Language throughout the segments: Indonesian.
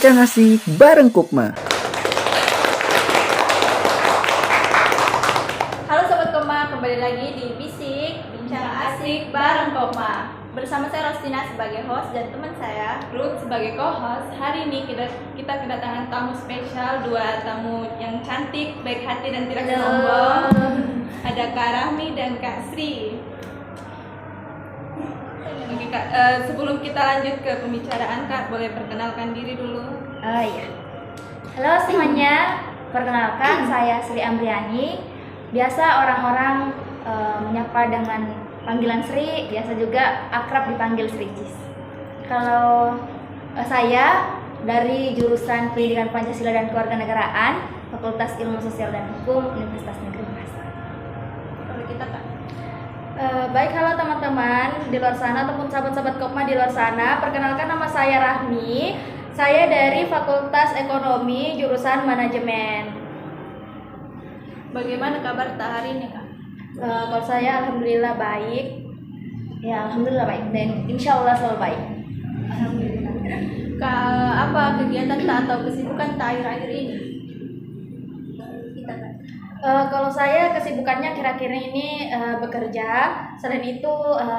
Bincang Asik bareng Kopma. Halo Sobat Kopma, kembali lagi di Bisik Bincang Asik bareng Kopma. Bersama saya Rostina sebagai host dan teman saya Ruth sebagai co-host. Hari ini kita kedatangan tamu spesial, dua tamu yang cantik, baik hati dan tidak sombong. Ada Kak Rahmi dan Kak Sri. Oke, Kak, sebelum kita lanjut ke pembicaraan, Kak, boleh perkenalkan diri dulu. Oh iya. Halo semuanya, perkenalkan saya Sri Amriani. Biasa orang-orang menyapa dengan panggilan Sri, biasa juga akrab dipanggil Sri Cis. Kalau saya dari jurusan Pendidikan Pancasila dan Kewarganegaraan, Fakultas Ilmu Sosial dan Hukum, Universitas Negeri Makassar. Kalau kita, Kak. Baik, halo teman-teman di luar sana ataupun sahabat-sahabat Kopma di luar sana. Perkenalkan, nama saya Rahmi. Saya dari Fakultas Ekonomi jurusan Manajemen. Bagaimana kabar tak hari ini, Kak? Kalau saya alhamdulillah baik. Ya, alhamdulillah baik dan insya Allah selalu baik. Alhamdulillah. Kak, apa kegiatan tak atau kesibukan tak akhir-akhir ini? Kita, Kak. Kalau saya kesibukannya kira-kira ini bekerja. Selain itu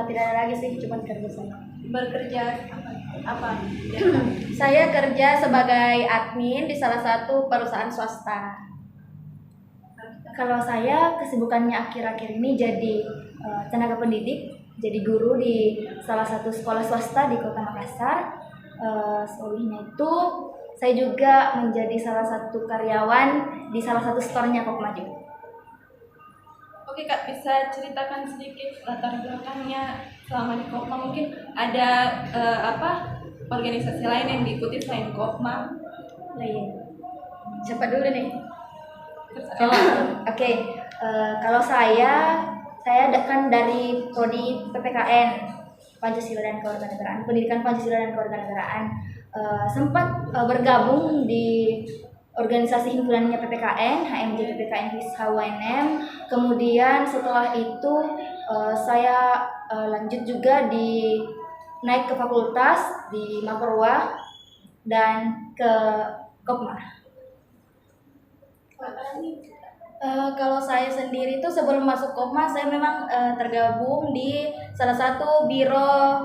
tidak ada lagi sih, cuma kerja saya. Bekerja apa? Saya kerja sebagai admin di salah satu perusahaan swasta. Kalau saya kesibukannya akhir-akhir ini jadi tenaga pendidik, jadi guru di salah satu sekolah swasta di Kota Makassar. Selebihnya itu saya juga menjadi salah satu karyawan di salah satu store-nya Kopma juga. Oke, Kak, bisa ceritakan sedikit latar belakangnya selama di Kopma? Mungkin ada organisasi lain yang diikuti selain Kopma? Nah, iya. Siapa dulu nih? Kalau saya kan dari prodi PPKN Pancasila dan Kewarganegaraan, Pendidikan Pancasila dan Kewarganegaraan. Sempat bergabung di organisasi himpunannya PPKN, HMJ PPKN HWNM. Kemudian setelah itu saya lanjut juga naik ke fakultas di Maperwa dan ke Kopma. Kalau saya sendiri itu sebelum masuk Kopma saya memang tergabung di salah satu biro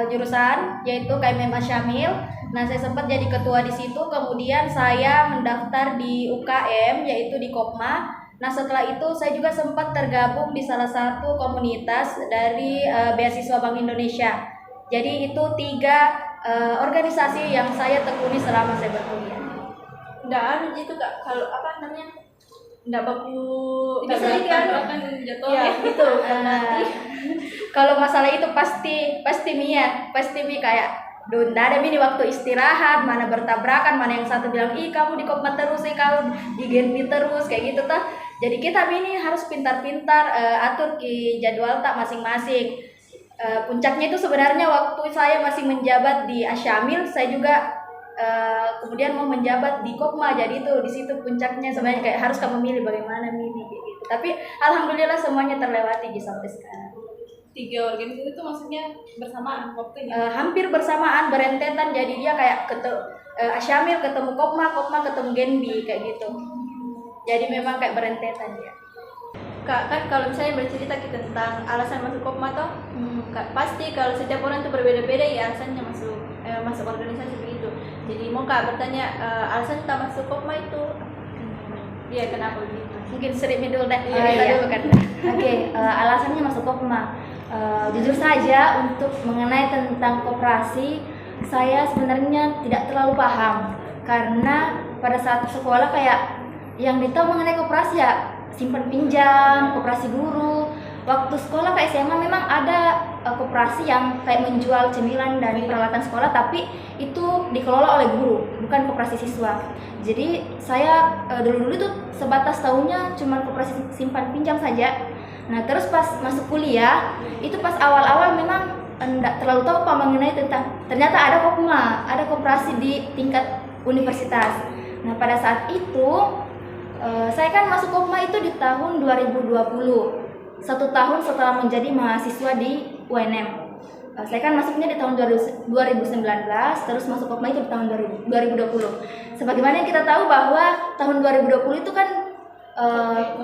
jurusan yaitu KMM Asyamil. Nah, saya sempat jadi ketua di situ, kemudian saya mendaftar di UKM yaitu di Kopma. Nah, setelah itu saya juga sempat tergabung di salah satu komunitas dari beasiswa Bank Indonesia. Jadi itu 3 organisasi yang saya tekuni selama saya berkuliah. Nggak ada gitu, Kak, kalau apa namanya, nggak baku Bisa tabrakan jatuh ya, gitu. Kalau masalah itu pasti Mia kayak nggak ada mini waktu istirahat, mana bertabrakan, mana yang satu bilang ih kamu di Kopma terus sih, kamu di Genpi terus kayak gitu tuh. Jadi kita ini harus pintar-pintar atur ki jadwal tak masing-masing. Puncaknya itu sebenarnya waktu saya masih menjabat di Asyamil, saya juga kemudian mau menjabat di Kopma, jadi itu di situ puncaknya sebenarnya kayak harus kamu milih bagaimana milih gitu. Tapi alhamdulillah semuanya terlewati sampai sekarang. 3 organisasi itu maksudnya bersamaan waktunya? Hampir bersamaan, berentetan, jadi dia kayak Asyamil ketemu Kopma ketemu Genbi kayak gitu. Jadi memang kayak berentetan ya. Kak, kan kalau misalnya bercerita tentang alasan masuk Kopma toh, Kak, pasti kalau setiap orang itu berbeda-beda ya alasannya masuk organisasi begitu. Jadi mau Kak bertanya alasan tak masuk Kopma itu? Iya, kenapa begitu? Mungkin Sri dulu deh. Iya. Dulu kan. Alasannya masuk Kopma. Jujur saja untuk mengenai tentang koperasi saya sebenarnya tidak terlalu paham, karena pada saat sekolah kayak yang ditahu mengenai koperasi ya simpan pinjam, koperasi guru. Waktu sekolah kayak SMA memang ada koperasi yang kayak menjual cemilan dan peralatan sekolah, tapi itu dikelola oleh guru, bukan koperasi siswa. Jadi saya dulu tuh sebatas tahunya cuma koperasi simpan pinjam saja. Nah, terus pas masuk kuliah, itu pas awal-awal memang enggak terlalu tahu apa mengenai tentang ternyata ada Kopma, ada koperasi di tingkat universitas. Nah, pada saat itu saya kan masuk Kopma itu di tahun 2020, 1 tahun setelah menjadi mahasiswa di UNM. Saya kan masuknya di tahun 2019, terus masuk Kopma itu di tahun 2020. Sebagaimana yang kita tahu bahwa tahun 2020 itu kan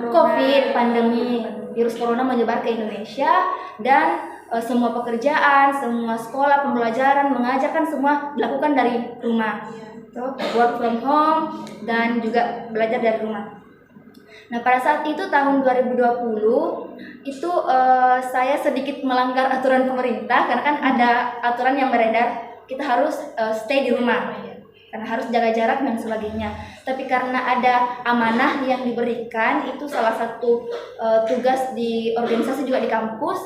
COVID, pandemi virus corona menyebar ke Indonesia, dan semua pekerjaan, semua sekolah, pembelajaran, mengajar kan semua dilakukan dari rumah. Work from home dan juga belajar dari rumah. Nah, pada saat itu tahun 2020 itu saya sedikit melanggar aturan pemerintah, karena kan ada aturan yang beredar kita harus stay di rumah karena harus jaga jarak dan sebagainya. Tapi karena ada amanah yang diberikan, itu salah satu tugas di organisasi juga di kampus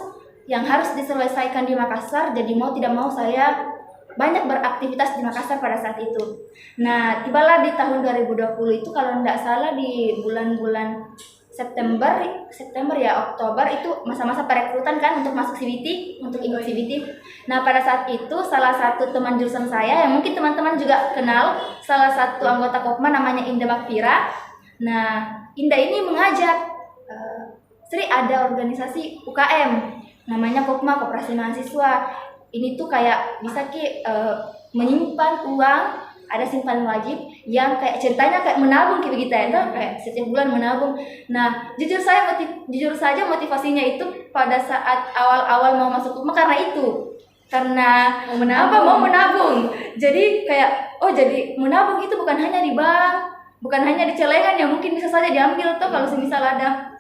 yang harus diselesaikan di Makassar. Jadi mau tidak mau saya banyak beraktivitas di Makassar pada saat itu. Nah, tibalah di tahun 2020 itu, kalau tidak salah di bulan-bulan September ya, Oktober, itu masa-masa perekrutan kan untuk masuk CBT, untuk ikut CBT. Nah, pada saat itu salah satu teman jurusan saya yang mungkin teman-teman juga kenal, salah satu anggota Kopma namanya Indah Bakfira. Nah, Indah ini mengajak, Sri, ada organisasi UKM namanya Kopma, Koperasi Mahasiswa. Ini tuh kayak bisa menyimpan uang, ada simpanan wajib yang kayak ceritanya kayak menabung kayak begitu ya, kayak setiap bulan menabung. Nah, jujur saja motivasinya itu pada saat awal-awal mau masuk Kopma karena mau menabung. Jadi kayak jadi menabung itu bukan hanya di bank, bukan hanya di celengan yang mungkin bisa saja diambil tuh kalau semisal ada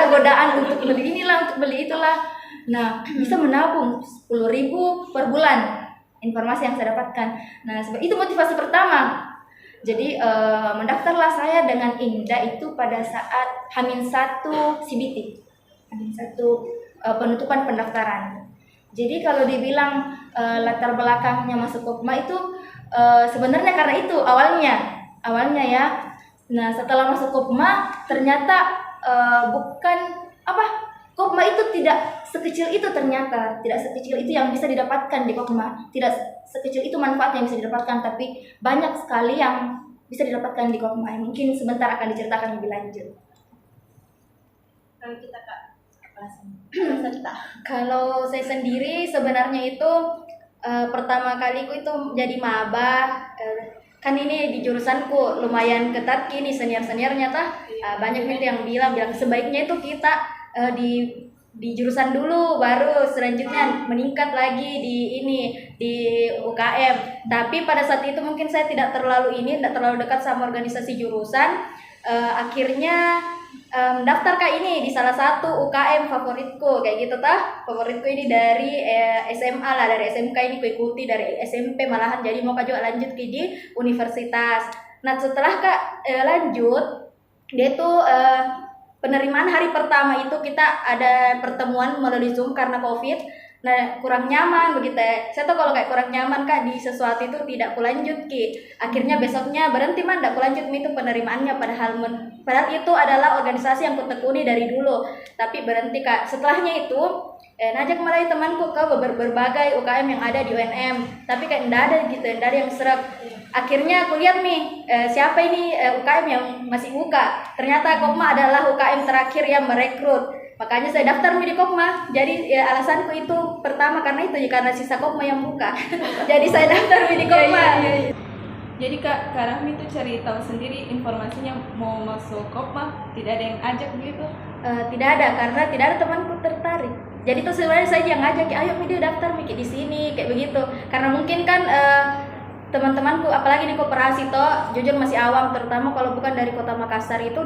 godaan untuk beli inilah, untuk beli itulah. Nah, bisa menabung 10.000 per bulan, informasi yang saya dapatkan. Nah, itu motivasi pertama. Jadi mendaftarlah saya dengan Indah itu pada saat H-1 CBT, H-1 penutupan pendaftaran. Jadi kalau dibilang latar belakangnya masuk Kopma itu sebenarnya karena itu awalnya ya. Nah, setelah masuk Kopma ternyata Kopma itu tidak sekecil itu, ternyata tidak sekecil itu yang bisa didapatkan di Kopma, tidak sekecil itu manfaat yang bisa didapatkan, tapi banyak sekali yang bisa didapatkan di Kopma. Mungkin sebentar akan diceritakan lebih lanjut. Kalau kita Kak, Kalau saya sendiri sebenarnya itu pertama kaliku itu jadi maba. Kan ini di jurusanku lumayan ketat kini, senior-seniornya banyak itu yang bilang sebaiknya itu kita di jurusan dulu, baru selanjutnya meningkat lagi di UKM. Tapi pada saat itu mungkin saya tidak terlalu dekat sama organisasi jurusan. Akhirnya daftar Kak ini di salah satu UKM favoritku kayak gitu favoritku ini dari SMA lah, dari SMK ini ku ikuti, dari SMP malahan, jadi mau juga lanjut ke di universitas. Nah, setelah Kak lanjut, dia tuh penerimaan hari pertama itu kita ada pertemuan melalui Zoom karena COVID. Nah, kurang nyaman begitu ya. Saya tuh kalau kayak kurang nyaman Kak di sesuatu itu tidak kulanjut Ki. Akhirnya besoknya berhenti tidak kulanjut itu penerimaannya, padahal itu adalah organisasi yang kutekuni dari dulu. Tapi berhenti Kak. Setelahnya itu ngajak mulai temanku ke berbagai UKM yang ada di UNM. Tapi kayak tidak ada yang serak. Akhirnya aku lihat nih siapa ini UKM yang masih buka. Ternyata Kopma adalah UKM terakhir yang merekrut. Makanya saya daftar di Kopma. Jadi alasanku itu pertama karena sisa Kopma yang buka. Jadi saya daftar di Kopma. Jadi Kak Rahmi itu cari tahu sendiri informasinya mau masuk Kopma, tidak ada yang ajak gitu? Tidak ada, karena tidak ada temanku tertarik. Jadi itu sebenarnya saya yang ngajak, ayo video daftar Miki di sini kayak begitu. Karena mungkin kan teman-temanku apalagi di koperasi jujur masih awam, terutama kalau bukan dari kota Makassar itu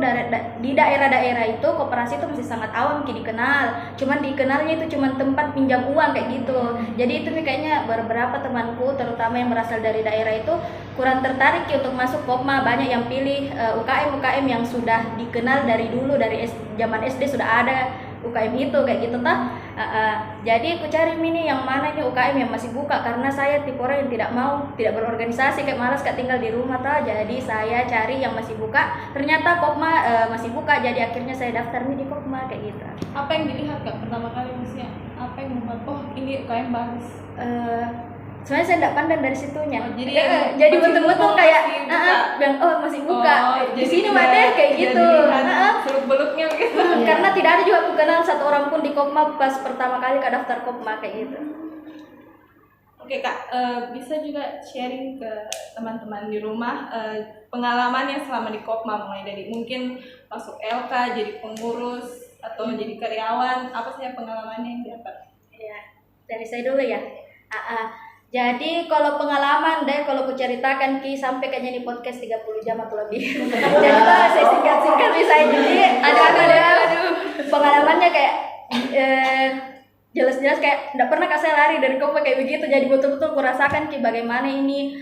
di daerah-daerah itu koperasi itu masih sangat awam dikenal. Cuman dikenalnya itu cuman tempat pinjam uang kayak gitu. Jadi itu kayaknya beberapa temanku terutama yang berasal dari daerah itu kurang tertarik untuk masuk Kopma. Banyak yang pilih UKM yang sudah dikenal dari dulu, dari zaman SD sudah ada UKM itu kayak gitu jadi aku cari mini yang mana ini UKM yang masih buka, karena saya tipe orang yang tidak berorganisasi, kayak malas tinggal di rumah jadi saya cari yang masih buka. Ternyata Kopma masih buka, jadi akhirnya saya daftar di Kopma kayak gitu. Apa yang dilihat Kak pertama kali, maksudnya apa yang membuat ini UKM bagus? Sebenarnya saya tidak pandang dari situnya. Jadi masih betul-betul buka, kayak masih buka. bilang masih buka. Di jadi sini tidak- mah deh kayak tidak gitu. dilihat seluk-beluknya gitu. Karena tidak ada juga aku kenal satu orang pun di Kopma pas pertama kali Kak daftar Kopma kayak gitu. Oke Kak, bisa juga sharing ke teman-teman di rumah pengalamannya selama di Kopma, mulai dari mungkin masuk LK, jadi pengurus atau jadi karyawan, apa sih pengalamannya yang dapat? Ya, dari saya dulu ya. Jadi kalau pengalaman deh, kalau aku ceritakan Ki sampai kayaknya di podcast 30 jam atau lebih. Jadi kalau saya singkat-singkat bisa jadi ada pengalamannya kayak jelas-jelas kayak tidak pernah saya lari dari Kopma kayak begitu. Jadi betul-betul kurasakan Ki bagaimana ini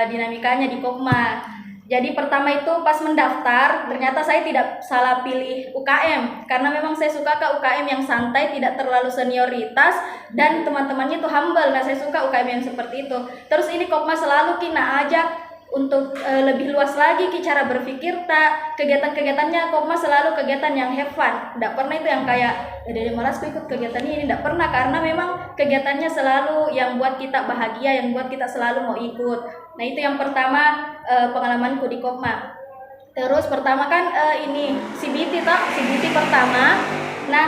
dinamikanya di Kopma. Jadi pertama itu pas mendaftar ternyata saya tidak salah pilih UKM karena memang saya suka ke UKM yang santai, tidak terlalu senioritas dan teman-temannya itu humble. Nah saya suka UKM yang seperti itu. Terus ini Kopma selalu kina ajak untuk lebih luas lagi Ki cara berpikir tak kegiatan-kegiatannya. Kopma selalu kegiatan yang have fun. Tidak pernah itu yang kayak dari malas ikut kegiatan ini, tidak pernah, karena memang kegiatannya selalu yang buat kita bahagia, yang buat kita selalu mau ikut. Nah itu yang pertama pengalamanku di Kopma. Terus pertama kan ini CBT pertama. Nah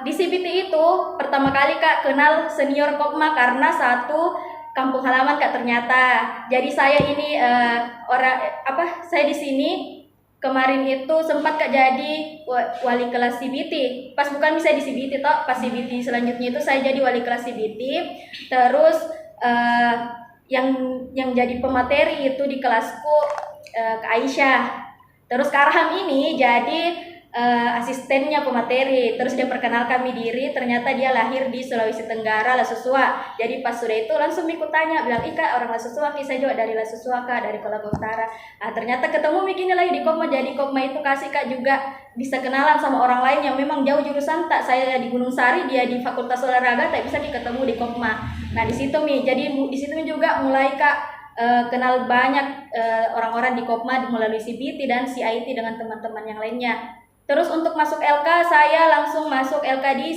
di CBT itu pertama kali Kak kenal senior Kopma karena satu kampung halaman Kak ternyata. Jadi saya ini saya di sini kemarin itu sempat Kak jadi wali kelas CBT. Pas bukan bisa di CBT toh, pas CBT selanjutnya itu saya jadi wali kelas CBT. Terus yang jadi pemateri itu di kelasku Kak Aisyah. Terus Kak Arham ini jadi asistennya pemateri. Terus dia perkenalkan diri, ternyata dia lahir di Sulawesi Tenggara, Lasusua. Jadi pas sudah itu langsung ikut tanya, bilang, "Ika orang Lasusua, saya juga dari Lasusua Kak, dari Kolago Utara." Nah, ternyata ketemu bikinnya lagi di Kopma. Jadi Kopma itu kasih Kak juga bisa kenalan sama orang lain yang memang jauh jurusan, tak saya di Gunung Sari, dia di Fakultas Olahraga, tak bisa ketemu di Kopma. Nah, di situ jadi di situ juga mulai Kak kenal banyak orang-orang di Kopma melalui CBT dan CIT dengan teman-teman yang lainnya. Terus untuk masuk LK, saya langsung masuk LK di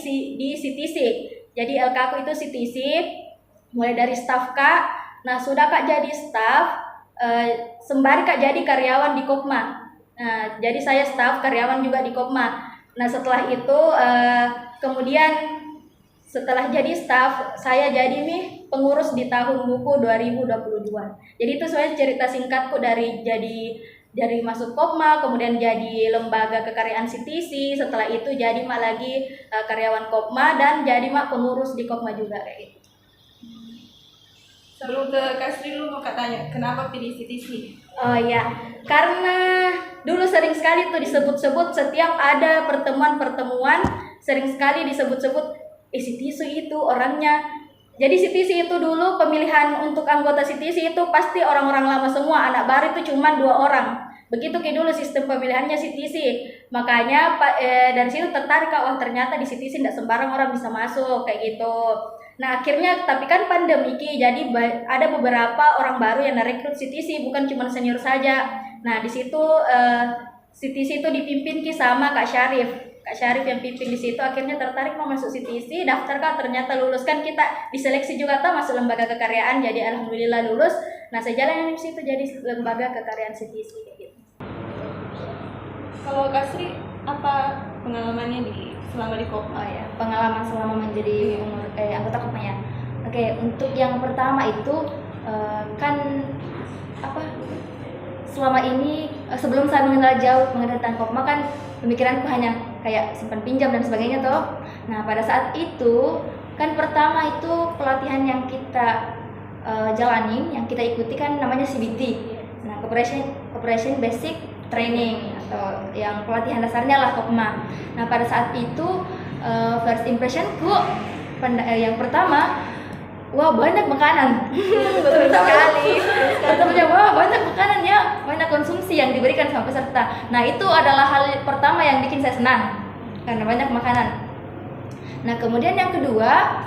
CTC. Jadi LK aku itu CTC, mulai dari staf Kak. Nah sudah Kak jadi staf, sembari Kak jadi karyawan di Kopma. Nah jadi saya staf, karyawan juga di Kopma. Nah setelah itu kemudian setelah jadi staf, saya jadi pengurus di tahun buku 2022. Jadi itu sebenarnya cerita singkatku dari masuk Kopma, kemudian jadi lembaga kekaryaan CTC, setelah itu jadi lagi karyawan Kopma dan jadi pengurus di Kopma juga kayak gitu. Sebelum ke Kasri dulu mau katanya, kenapa pilih CTC? Oh iya, karena dulu sering sekali tuh disebut-sebut setiap ada pertemuan, sering sekali disebut-sebut CTC itu orangnya. Jadi CTC itu dulu pemilihan untuk anggota CTC itu pasti orang-orang lama semua, anak baru itu cuma 2 orang. Begitu kayak dulu sistem pemilihannya CTC. Makanya dari situ tertarik Kak, wah ternyata di CTC tidak sembarang orang bisa masuk kayak gitu. Nah akhirnya tapi kan pandemi jadi ada beberapa orang baru yang rekrut CTC, bukan cuma senior saja. Nah di situ CTC itu dipimpin sama Kak Syarif yang pimpin di situ. Akhirnya tertarik mau masuk CTC, daftar Kak, ternyata lulus. Kan kita diseleksi juga tuh masuk lembaga kekaryaan, jadi alhamdulillah lulus. Nah saya jalanin di situ jadi lembaga kekaryaan CTC kayak gitu. Kalau Kasri apa pengalamannya selama di Kopma? Oh ya, pengalaman selama menjadi anggota Kopma ya. Oke, untuk yang pertama itu selama ini sebelum saya mengenal jauh mengenai tentang Kopma kan pemikiranku hanya kayak simpan pinjam dan sebagainya toh. Nah pada saat itu kan pertama itu pelatihan yang kita jalanin, yang kita ikuti kan namanya CBT. Nah Cooperation Basic Training atau yang pelatihan dasarnya lah Kopma. Nah pada saat itu first impressionku yang pertama, wah banyak makanan. Betul sekali. Pertamanya wah banyak makanan ya, banyak konsumsi yang diberikan sama peserta. Nah itu adalah hal pertama yang bikin saya senang karena banyak makanan. Nah kemudian yang kedua,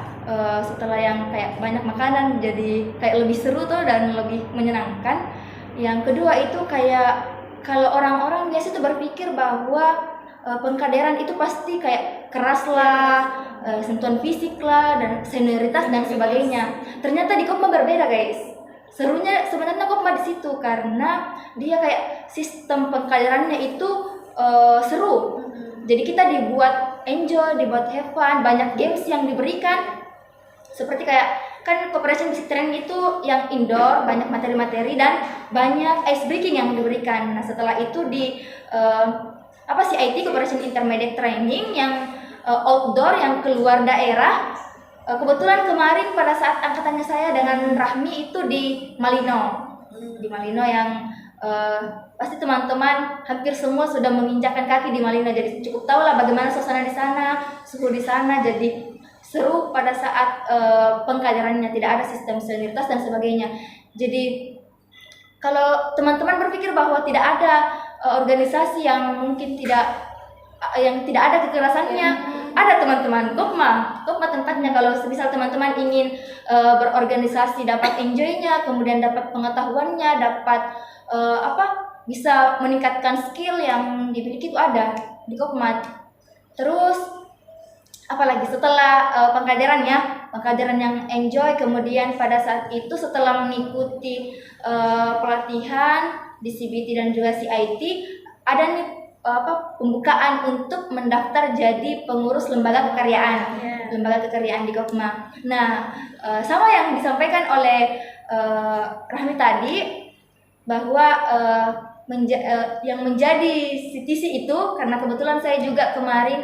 setelah yang kayak banyak makanan jadi kayak lebih seru tuh dan lebih menyenangkan. Yang kedua itu kayak kalau orang-orang biasa tuh berpikir bahwa pengkaderan itu pasti kayak keras lah, sentuhan fisik lah, dan senioritas dan sebagainya. Ternyata di Kopma berbeda guys. Serunya sebenarnya Kopma di situ karena dia kayak sistem pengkaderannya itu seru. Jadi kita dibuat enjoy, dibuat have fun, banyak games yang diberikan. Seperti kayak kan Cooperation Basic Training itu yang indoor, banyak materi-materi dan banyak ice breaking yang diberikan. Nah, setelah itu di CIT Cooperation Intermediate Training yang outdoor yang keluar daerah. Kebetulan kemarin pada saat angkatannya saya dengan Rahmi itu di Malino. Di Malino yang pasti teman-teman hampir semua sudah menginjakkan kaki di Malino, jadi cukup tahu lah bagaimana suasana di sana, suhu di sana. Jadi seru pada saat pengkaderannya, tidak ada sistem senioritas dan sebagainya. Jadi kalau teman-teman berpikir bahwa tidak ada organisasi yang mungkin tidak ada kekerasannya, ada teman-teman. Kopma tempatnya. Kalau misal teman-teman ingin berorganisasi, dapat enjoy-nya, kemudian dapat pengetahuannya, dapat bisa meningkatkan skill yang dimiliki, itu ada di Kopma. Terus apalagi setelah pengkaderan yang enjoy, kemudian pada saat itu setelah mengikuti pelatihan di CBT dan juga CIT, ada nih pembukaan untuk mendaftar jadi pengurus lembaga kekaryaan di Kopma. Nah, sama yang disampaikan oleh Rahmi tadi, bahwa yang menjadi CTC itu karena kebetulan saya juga kemarin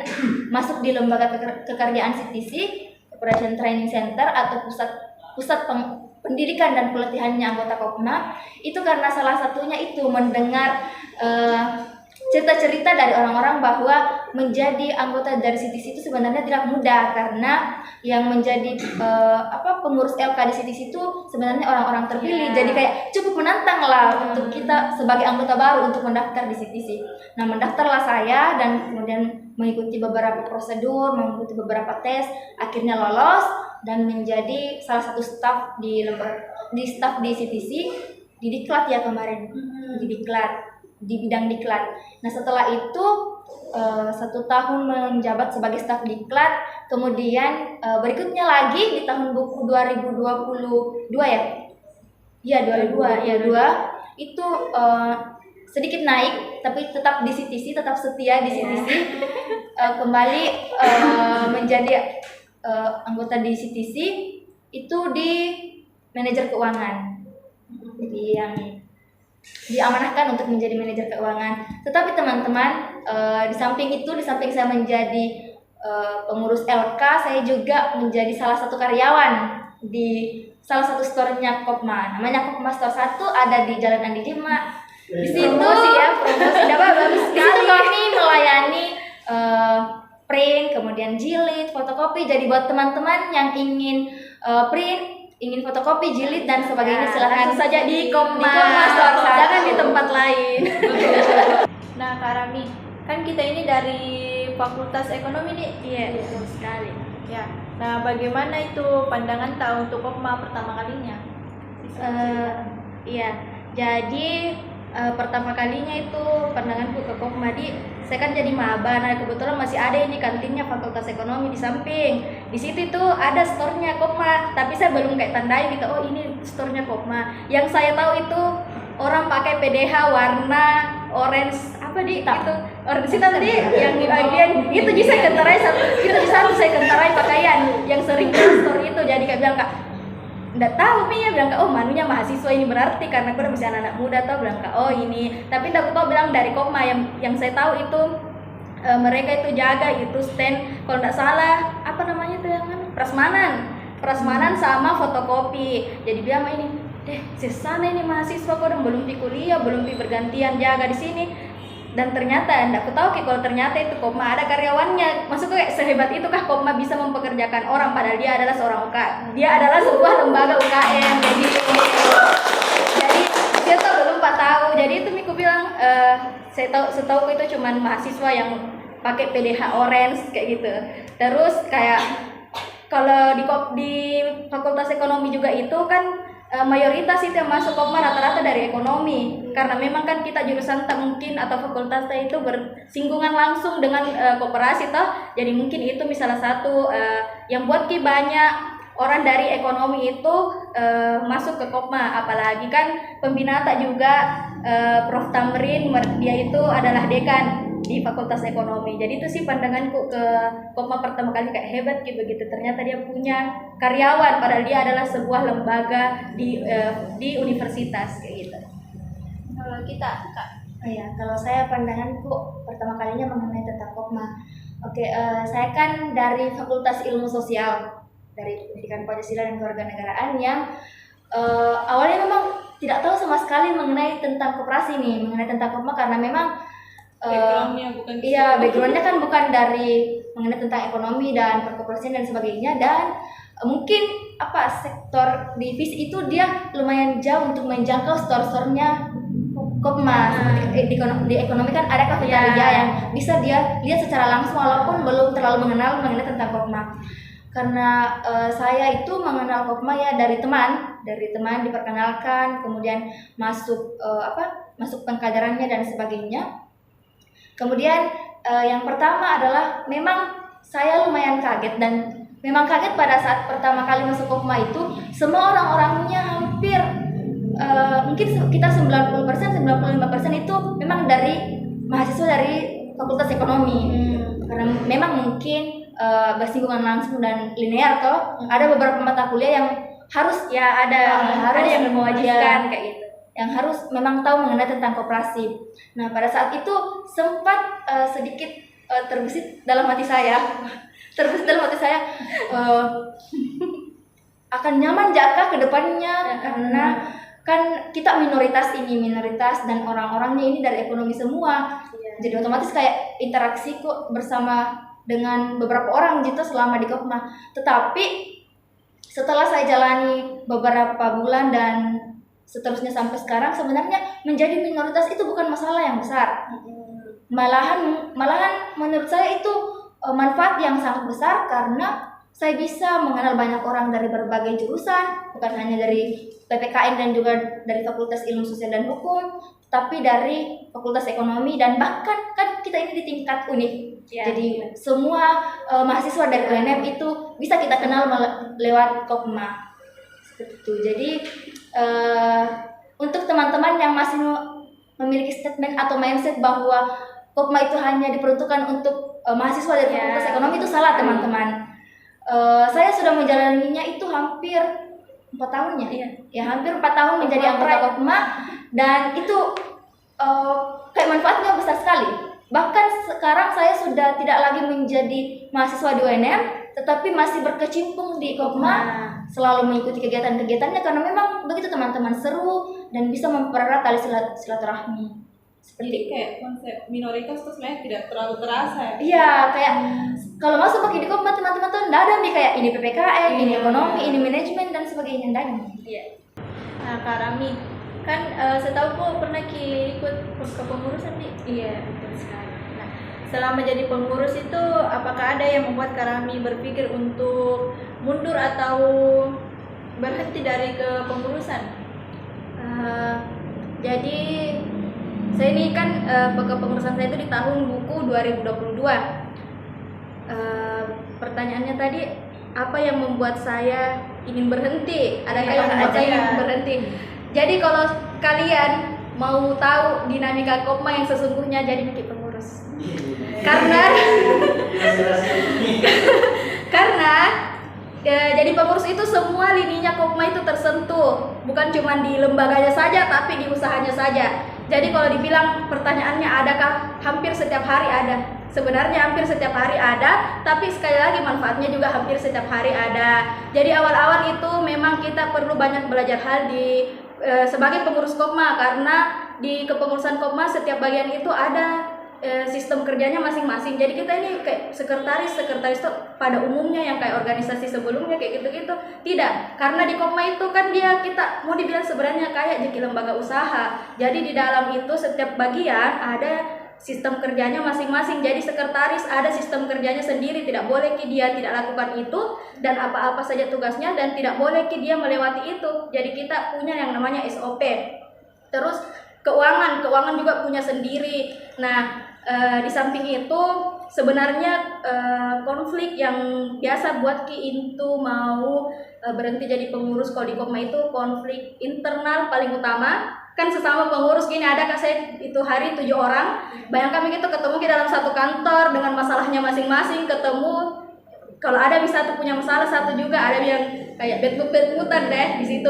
masuk di lembaga kekaryaan CTC, Operation Training Center atau pusat pendidikan dan pelatihannya anggota Kopma, itu karena salah satunya itu mendengar cerita-cerita dari orang-orang bahwa menjadi anggota dari CTC itu sebenarnya tidak mudah, karena yang menjadi pengurus LK di CTC itu sebenarnya orang-orang terpilih. Jadi kayak cukup menantang lah untuk kita sebagai anggota baru untuk mendaftar di CTC. Nah, mendaftarlah saya dan kemudian mengikuti beberapa prosedur, mengikuti beberapa tes, akhirnya lolos dan menjadi salah satu staf di CTC di Diklat ya kemarin. Di bidang Diklat. Nah, setelah itu 1 tahun menjabat sebagai staf Diklat, kemudian berikutnya lagi di tahun buku 2022 itu sedikit naik, tapi tetap di CTC, tetap setia di CTC, kembali menjadi anggota di CTC itu di manajer keuangan. Jadi yang diamanahkan untuk menjadi manajer keuangan. Tetapi teman-teman, di samping saya menjadi pengurus LK, saya juga menjadi salah satu karyawan di salah satu store-nya Kopma. Namanya Kopma Store 1, ada di Jalan Andi Jema. Di situ promosi dapat bagus sekali. Kami melayani print, kemudian jilid, fotokopi. Jadi buat teman-teman yang ingin print, ingin fotokopi, jilid dan sebagainya, silakan saja di Kopma Store 1. Jangan di tempat lain. Nah, Kak Rami, kan kita ini dari Fakultas Ekonomi nih. Iya, betul sekali. Ya. Nah, bagaimana itu pandangan tahu untuk Kopma pertama kalinya? Iya. Jadi pertama kalinya itu pandanganku ke Kopma, saya kan jadi maba. Nah, kebetulan masih ada ini kantinnya Fakultas Ekonomi di samping. Di situ itu ada store-nya Kopma, tapi saya belum kayak tandai gitu, oh ini store-nya Kopma. Yang saya tahu itu orang pakai PDH warna orange itu orange hitam tadi yang di bagian itu bisa kenterai satu saya kenterai pakaian yang sering ke store itu. Jadi kayak bilang, Kak, nggak tahu Mia, bilang Kak, oh manunya mahasiswa ini berarti karena aku udah masih anak-anak muda tau, bilang Kak, oh ini. Tapi aku tahu bilang dari Kopma yang saya tahu itu mereka itu jaga itu stand, kalau nggak salah apa namanya tuh yang prasmanan sama fotokopi. Jadi bilang ini sesana ini mahasiswa kok belum di kuliah, belum di bergantian jaga di sini. Dan ternyata aku tahu kalau ternyata itu Kopma ada karyawannya. Maksudnya kayak sehebat itu kah Kopma bisa mempekerjakan orang, padahal dia adalah sebuah lembaga UKM. Jadi dia tahu belum 4 tahun. Jadi itu Miku bilang setahu itu cuman mahasiswa yang pakai PDH orange kayak gitu. Terus kayak kalau di Fakultas Ekonomi juga itu kan mayoritas itu yang masuk Kopma rata-rata dari ekonomi, karena memang kan kita jurusan tak mungkin atau fakultasnya itu bersinggungan langsung dengan koperasi toh, jadi mungkin itu misalnya satu yang buat banyak orang dari ekonomi itu masuk ke Kopma. Apalagi kan pembina tak juga Prof Tamrin, dia itu adalah dekan di Fakultas Ekonomi. Jadi itu sih pandanganku ke Kopma pertama kali, kayak hebat gitu begitu. Ternyata dia punya karyawan padahal dia adalah sebuah lembaga di universitas kayak gitu. Kalau kita Kak, Oh ya, kalau saya pandanganku pertama kalinya mengenai tentang Kopma. Oke, saya kan dari Fakultas Ilmu Sosial, dari Pendidikan Pancasila dan Kewarganegaraan yang awalnya memang tidak tahu sama sekali mengenai tentang koperasi nih, mengenai tentang Kopma, karena memang backgroundnya bukan iya, backgroundnya kan bukan dari mengenai tentang ekonomi dan perkoperasian dan sebagainya, dan mungkin sektor di FIS itu dia lumayan jauh untuk menjangkau store-store-nya Kopma. Seperti di ekonomi kan ada kafetaria yang bisa dia lihat secara langsung walaupun belum terlalu mengenal mengenai tentang Kopma. Karena saya itu mengenal Kopma ya dari teman diperkenalkan, kemudian masuk masuk pengkaderannya dan sebagainya. Kemudian yang pertama adalah memang saya lumayan kaget, dan memang kaget pada saat pertama kali masuk Kopma itu semua orang-orangnya hampir mungkin kita 90%, 95% itu memang dari mahasiswa dari Fakultas Ekonomi. Karena memang mungkin bersinggungan langsung dan linear toh, ada beberapa mata kuliah yang harus ada yang mewajibkan kayak gitu, yang harus memang tahu mengenai tentang koperasi. Nah, pada saat itu sempat sedikit terbesit dalam hati saya akan nyaman jaka ke depannya, karena kan kita minoritas dan orang-orangnya ini dari ekonomi semua. Jadi otomatis kayak interaksi kok bersama dengan beberapa orang gitu selama di Kopma. Tetapi setelah saya jalani beberapa bulan dan seterusnya sampai sekarang, sebenarnya menjadi minoritas itu bukan masalah yang besar. Malahan menurut saya itu manfaat yang sangat besar, karena saya bisa mengenal banyak orang dari berbagai jurusan, bukan hanya dari PPKN dan juga dari Fakultas Ilmu Sosial dan Hukum, tapi dari Fakultas Ekonomi, dan bahkan kan kita ini di tingkat univ. Jadi semua mahasiswa dari UNM itu bisa kita kenal lewat Kopma. Seperti itu. Jadi untuk teman-teman yang masih memiliki statement atau mindset bahwa Kopma itu hanya diperuntukkan untuk mahasiswa dari Fakultas Ekonomi, itu salah teman-teman. Saya sudah menjalaninya itu hampir 4 tahun ya. Hampir 4 tahun menjadi anggota Kopma, dan itu kayak manfaatnya besar sekali. Bahkan sekarang saya sudah tidak lagi menjadi mahasiswa di UNM, tetapi masih berkecimpung di Kopma, selalu mengikuti kegiatan-kegiatannya, karena memang begitu teman-teman, seru dan bisa mempererat tali silaturahmi. Jadi kayak konsep minoritas tuh sebenarnya tidak terlalu terasa ya? Iya, kayak kalau masuk pakai di Kopma, teman-teman tuh nggak ada nih kayak ini PPKN, ini ekonomi, ini manajemen dan sebagainya, nggak ada. Iya. Nah, Kak Rami, kan setahu kok pernah ikut kepengurusan nih? Iya, betul sekali. Nah, selama jadi pengurus itu apakah ada yang membuat Kak Rami berpikir untuk mundur atau berhenti dari kepengurusan? Jadi saya ini kan kepengurusan saya itu di tahun buku 2022. Pertanyaannya tadi, apa yang membuat saya ingin berhenti? Adakah yang membuat saya ingin berhenti? Jadi kalau kalian mau tahu dinamika Kopma yang sesungguhnya, jadi bikin pengurus. Karena jadi pengurus itu semua lininya Kopma itu tersentuh, bukan cuma di lembaganya saja, tapi di usahanya saja. Jadi kalau dibilang pertanyaannya adakah, hampir setiap hari ada. Sebenarnya hampir setiap hari ada, tapi sekali lagi manfaatnya juga hampir setiap hari ada. Jadi awal-awal itu memang kita perlu banyak belajar hal sebagai pengurus Kopma, karena di kepengurusan Kopma setiap bagian itu ada sistem kerjanya masing-masing. Jadi kita ini kayak sekretaris itu pada umumnya yang kayak organisasi sebelumnya kayak gitu-gitu tidak, karena di Kopma itu kan kita mau dibilang sebenarnya kayak jadi lembaga usaha. Jadi di dalam itu setiap bagian ada sistem kerjanya masing-masing. Jadi sekretaris ada sistem kerjanya sendiri, tidak boleh dia tidak lakukan itu dan apa-apa saja tugasnya, dan tidak boleh dia melewati itu. Jadi kita punya yang namanya SOP. Terus keuangan juga punya sendiri. Nah, di samping itu sebenarnya konflik yang biasa buat itu mau berhenti jadi pengurus kalau di Kopma itu konflik internal paling utama. Kan sesama pengurus gini, ada Kak saya itu hari 7 orang. Bayangkan begitu ketemu di dalam satu kantor dengan masalahnya masing-masing, ketemu kalau ada bisa satu punya masalah, satu juga ada yang kayak bet-betan deh di situ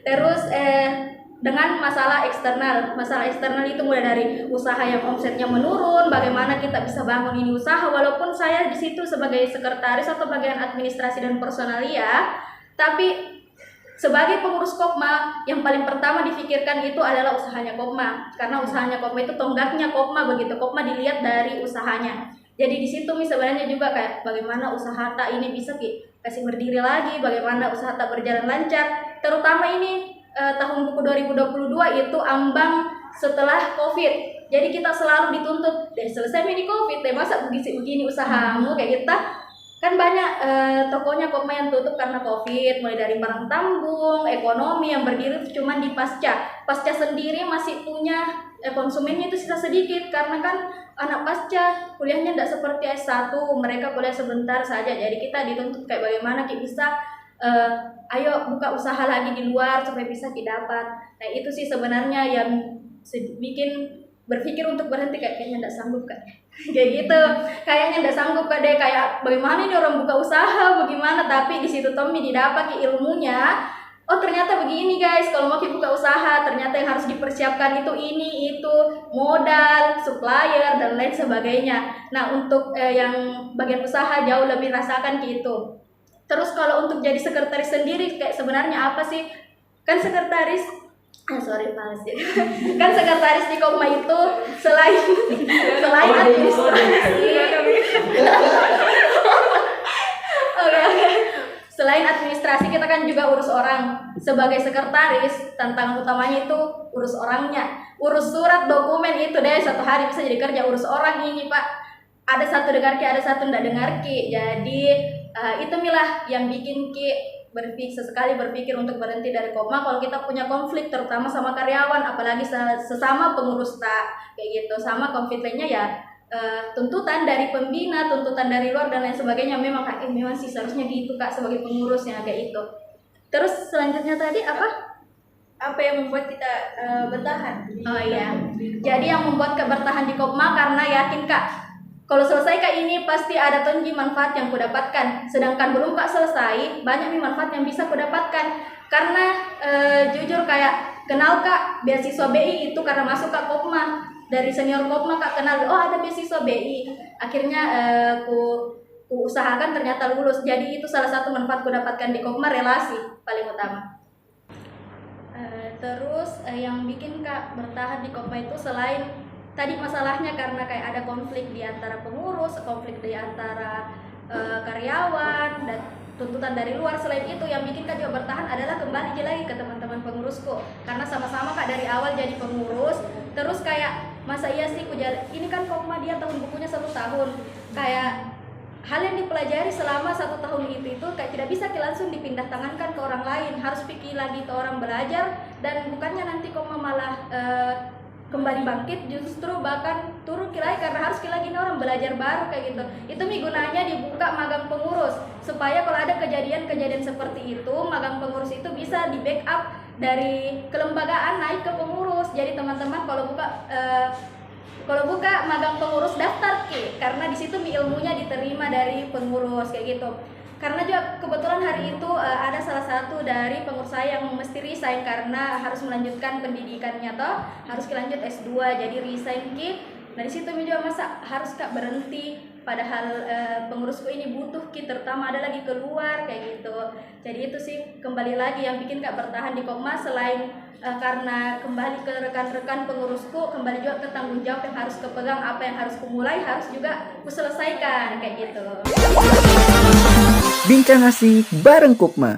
Terus dengan masalah eksternal itu mulai dari usaha yang omsetnya menurun, bagaimana kita bisa bangun ini usaha, walaupun saya di situ sebagai sekretaris atau bagian administrasi dan personalia, tapi sebagai pengurus Kopma yang paling pertama difikirkan itu adalah usahanya Kopma, karena usahanya Kopma itu tonggaknya Kopma, begitu Kopma dilihat dari usahanya. Jadi di situ sebenarnya juga kayak bagaimana usaha tak ini bisa kasih berdiri lagi, bagaimana usaha tak berjalan lancar, terutama ini tahun buku 2022 itu ambang setelah Covid. Jadi kita selalu dituntut, selesai mini Covid, masa begini usahamu kayak gitu. Kan banyak tokonya Kopma yang tutup karena Covid, mulai dari barang tambung, ekonomi yang berdiri cuma di pasca sendiri masih punya konsumennya itu sisa sedikit, karena kan anak pasca kuliahnya tidak seperti S1, mereka kuliah sebentar saja. Jadi kita dituntut kayak bagaimana kita bisa ayo buka usaha lagi di luar supaya bisa dapat. Nah itu sih sebenarnya yang bikin berpikir untuk berhenti, kayaknya tidak sanggup kan kayak gitu, kayaknya tidak sanggup kan deh, kayak bagaimana ini orang buka usaha bagaimana. Tapi di situ Tommy didapat ilmunya, oh ternyata begini guys, kalau mau buka usaha ternyata yang harus dipersiapkan itu ini itu modal, supplier dan lain sebagainya. Nah untuk yang bagian usaha jauh lebih rasakan gitu. Terus kalau untuk jadi sekretaris sendiri kayak sebenarnya apa sih? Kan sekretaris males ya. Kan sekretaris di Kopma itu selain administrasi. Oke. Selain administrasi kita kan juga urus orang. Sebagai sekretaris tantangan utamanya itu urus orangnya. Urus surat dokumen itu deh, satu hari bisa jadi kerja urus orang ini Pak. Ada satu dengar ki, ada satu tidak dengar ki. Jadi itu yang bikin ki sesekali berpikir untuk berhenti dari Kopma kalau kita punya konflik terutama sama karyawan, apalagi sesama pengurus kayak gitu. Sama konfliknya ya tuntutan dari pembina, tuntutan dari luar dan lain sebagainya. Memang sih seharusnya gitu Kak sebagai pengurusnya kayak gitu. Terus selanjutnya tadi apa yang membuat kita bertahan? Oh iya. Jadi yang membuat Kak bertahan di Kopma karena yakin Kak, kalau selesai Kak ini pasti ada tonji manfaat yang kudapatkan. Sedangkan belum Kak selesai, banyak manfaat yang bisa kudapatkan. Karena jujur kayak kenal Kak beasiswa BI itu karena masuk Kak Kopma. Dari senior Kopma Kak kenal, oh ada beasiswa BI. Akhirnya ku usahakan ternyata lulus. Jadi itu salah satu manfaat kudapatkan di Kopma, relasi paling utama. Terus yang bikin Kak bertahan di Kopma itu selain tadi masalahnya karena kayak ada konflik di antara pengurus, konflik di antara karyawan dan tuntutan dari luar. Selain itu yang bikin Kak juga bertahan adalah kembali lagi ke teman-teman pengurusku, karena sama-sama Kak dari awal jadi pengurus. Terus kayak masa iya sih ini kan Kopma dia tahun bukunya 1 tahun, kayak hal yang dipelajari selama 1 tahun itu kayak tidak bisa langsung dipindah tangankan ke orang lain, harus pikir lagi ke orang belajar. Dan bukannya nanti Kopma malah kembali bangkit, justru bahkan turun lagi karena harus lagi orang belajar baru kayak gitu. Itu gunanya dibuka magang pengurus supaya kalau ada kejadian-kejadian seperti itu, magang pengurus itu bisa di backup dari kelembagaan naik ke pengurus. Jadi teman-teman kalau buka magang pengurus daftar karena di situ ilmunya diterima dari pengurus kayak gitu. Karena juga kebetulan hari itu ada salah satu dari pengurus saya yang mesti resign karena harus melanjutkan pendidikannya harus lanjut S2, jadi resign Nah di situ juga masa harus Kak berhenti, padahal pengurusku ini butuh terutama ada lagi keluar kayak gitu. Jadi itu sih kembali lagi yang bikin Kak bertahan di Kopma, selain karena kembali ke rekan-rekan pengurusku, kembali juga ke tanggung jawab yang harus kepegang, apa yang harus kumulai harus juga kuselesaikan kayak gitu. Bincang asik bareng Kopma.